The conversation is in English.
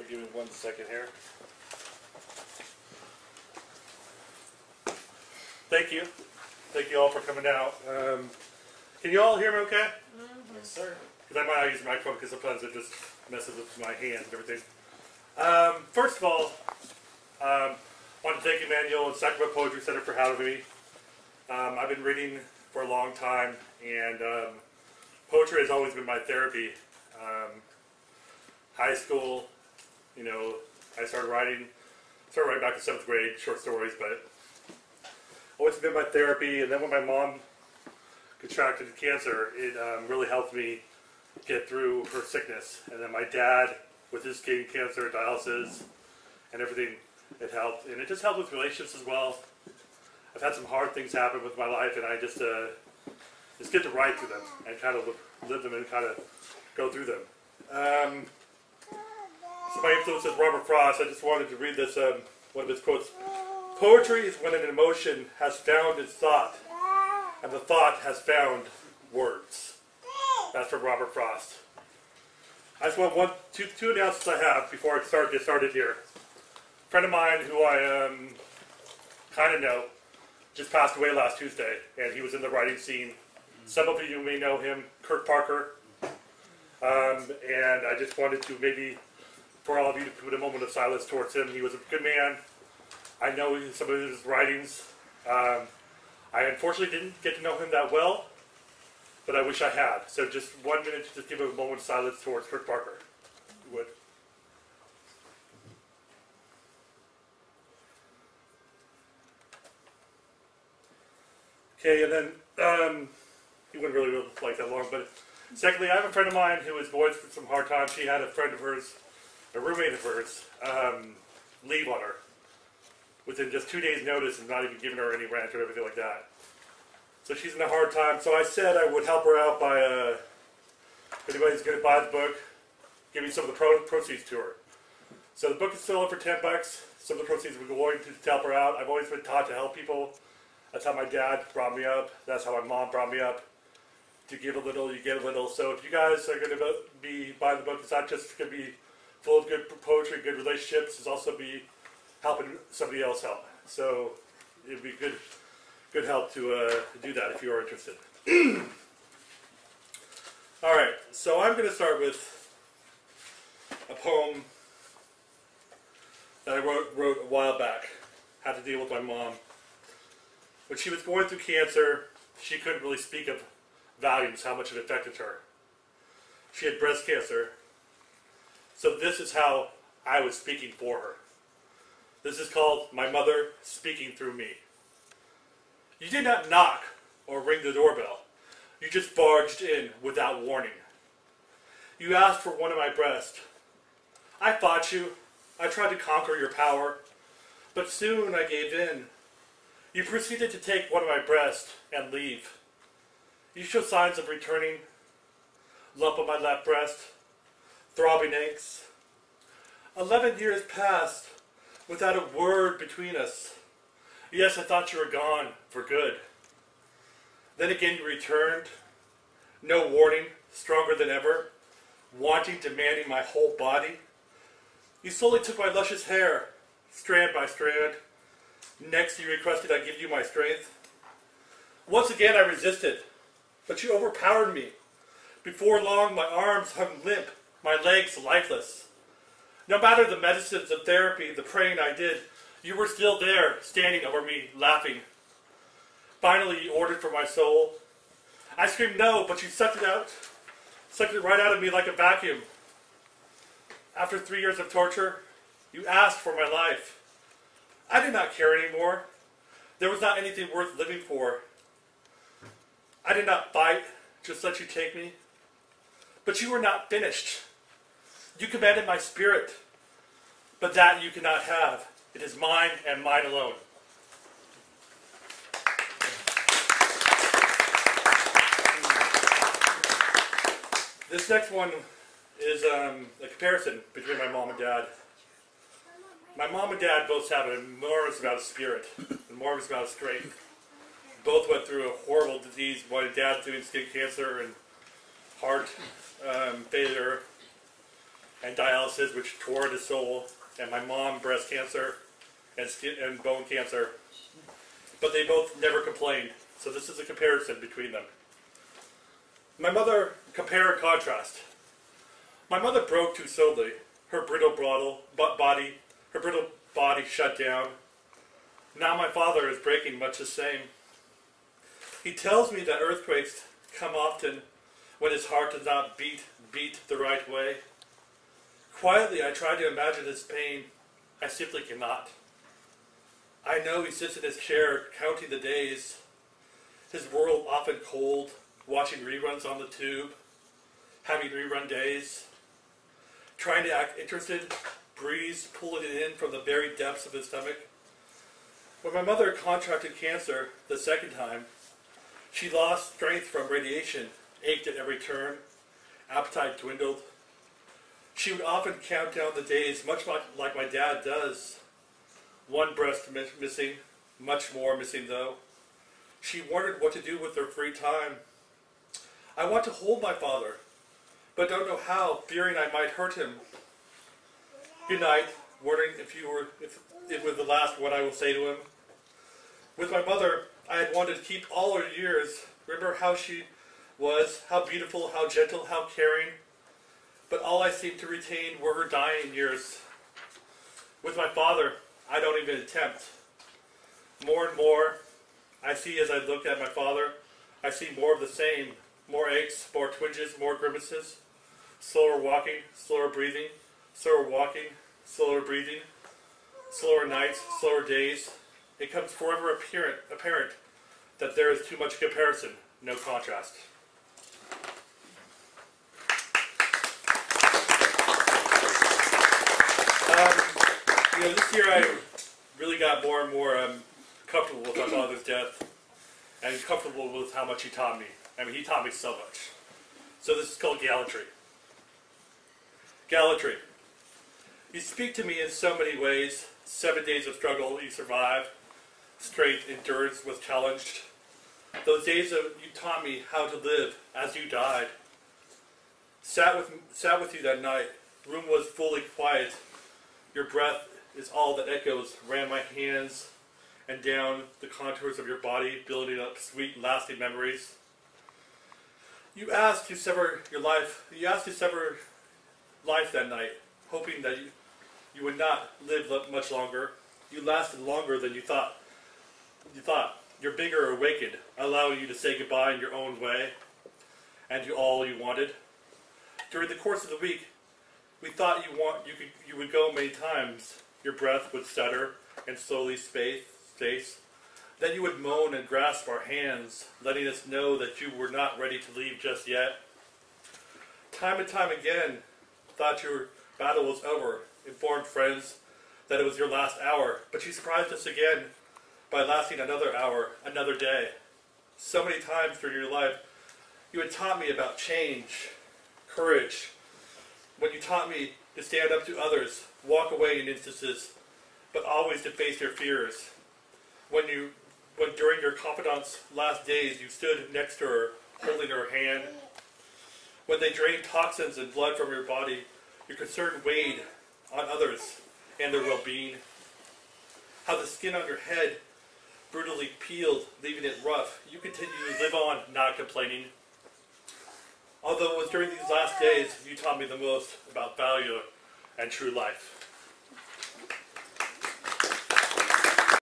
give me 1 second here. Thank you. Thank you all for coming out. Can you all hear me okay? Mm-hmm. Yes, sir. Because I might not use the microphone because sometimes it just messes with my hands and everything. First of all, I want to thank Emmanuel and Sacramento Poetry Center for having me. I've been reading for a long time, and poetry has always been my therapy. High school, you know, I started writing back in 7th grade, short stories, but always been my therapy. And then when my mom contracted cancer, it really helped me get through her sickness. And then my dad, with his skin cancer, dialysis, and everything, it helped. And it just helped with relationships as well. I've had some hard things happen with my life, and I just get to write through them and kind of live them and kind of go through them. So my influence is Robert Frost. I just wanted to read this, one of his quotes. Poetry is when an emotion has found its thought, and the thought has found words. That's from Robert Frost. I just want two announcements I have before I get started here. A friend of mine who I kind of know just passed away last Tuesday, and he was in the writing scene. Some of you may know him, Kurt Parker. And I just wanted to maybe, for all of you, to put a moment of silence towards him. He was a good man. I know some of his writings. I unfortunately didn't get to know him that well, but I wish I had. So just 1 minute to just give a moment of silence towards Kurt Parker. If you would. Okay, and then, he wouldn't really like that long, but secondly, I have a friend of mine who was going through some hard times. She had a friend of hers, a roommate of hers, leave on her within just 2 days' notice and not even giving her any rent or everything like that. So she's in a hard time. So I said I would help her out by, if anybody's going to buy the book, giving some of the proceeds to her. So the book is still up for $10. Some of the proceeds we're going to help her out. I've always been taught to help people. That's how my dad brought me up. That's how my mom brought me up. To give a little, you get a little. So if you guys are going to be buying the book, it's not just going to be full of good poetry, good relationships. It's also be helping somebody else help. So it'd be good help to do that if you are interested. All right. So I'm going to start with a poem that I wrote a while back. Had to deal with my mom. When she was going through cancer, she couldn't really speak of volumes how much it affected her. She had breast cancer. So this is how I was speaking for her. This is called My Mother Speaking Through Me. You did not knock or ring the doorbell. You just barged in without warning. You asked for one of my breasts. I fought you. I tried to conquer your power. But soon I gave in. You proceeded to take one of my breasts and leave. You show signs of returning. Lump on my left breast. Throbbing aches. 11 years passed without a word between us. Yes, I thought you were gone for good. Then again you returned. No warning, stronger than ever. Wanting, demanding my whole body. You slowly took my luscious hair, strand by strand. Next you requested I give you my strength. Once again I resisted, but you overpowered me. Before long my arms hung limp, my legs lifeless. No matter the medicines, the therapy, the praying I did, you were still there, standing over me, laughing. Finally you ordered for my soul. I screamed no, but you sucked it right out of me like a vacuum. After 3 years of torture, you asked for my life. I did not care anymore. There was not anything worth living for. I did not fight, just let you take me. But you were not finished. You commanded my spirit, but that you cannot have. It is mine and mine alone. This next one is a comparison between my mom and dad. My mom and dad both have an enormous amount of spirit, an enormous amount of strength. Both went through a horrible disease. My dad doing skin cancer and heart failure. and dialysis, which tore his soul, and my mom, breast cancer and bone cancer. But they both never complained, so this is a comparison between them. My mother, compare and contrast. My mother broke too slowly. Her brittle body shut down. Now my father is breaking much the same. He tells me that earthquakes come often when his heart does not beat the right way. Quietly, I try to imagine his pain. I simply cannot. I know he sits in his chair counting the days, his world often cold, watching reruns on the tube, having rerun days, trying to act interested, breeze pulling it in from the very depths of his stomach. When my mother contracted cancer the second time, she lost strength from radiation, ached at every turn, appetite dwindled. She would often count down the days, much like my dad does. One breast missing, much more missing though. She wondered what to do with her free time. I want to hold my father, but don't know how, fearing I might hurt him. Good night, wondering if it was the last one I will say to him. With my mother, I had wanted to keep all her years. Remember how she was, how beautiful, how gentle, how caring. But all I seemed to retain were her dying years. With my father, I don't even attempt. More and more, I see as I look at my father, I see more of the same. More aches, more twinges, more grimaces. Slower walking, slower breathing. Slower walking, slower breathing. Slower nights, slower days. It comes forever apparent that there is too much comparison, no contrast. This year I really got more and more comfortable with my father's death and comfortable with how much he taught me. I mean, he taught me so much. So this is called gallantry. Gallantry. You speak to me in so many ways. 7 days of struggle you survived. Strength, endurance was challenged. Those days you taught me how to live as you died. Sat with you that night. Room was fully quiet. Your breath is all that echoes. Ran my hands and down the contours of your body, building up sweet, lasting memories. You asked to sever your life. You asked to sever life that night, hoping that you would not live much longer. You lasted longer than you thought. Your vigor awakened, allowing you to say goodbye in your own way, and to all you wanted. During the course of the week, we thought you would go many times. Your breath would stutter and slowly space. Then you would moan and grasp our hands, letting us know that you were not ready to leave just yet. Time and time again, thought your battle was over, informed friends that it was your last hour, but you surprised us again by lasting another hour, another day. So many times during your life, you had taught me about change, courage, when you taught me to stand up to others, walk away in instances, but always to face your fears. When during your confidante's last days you stood next to her, holding her hand. When they drained toxins and blood from your body, your concern weighed on others and their well-being. How the skin on your head brutally peeled, leaving it rough. You continued to live on, not complaining. Although it was during these last days you taught me the most about value and true life.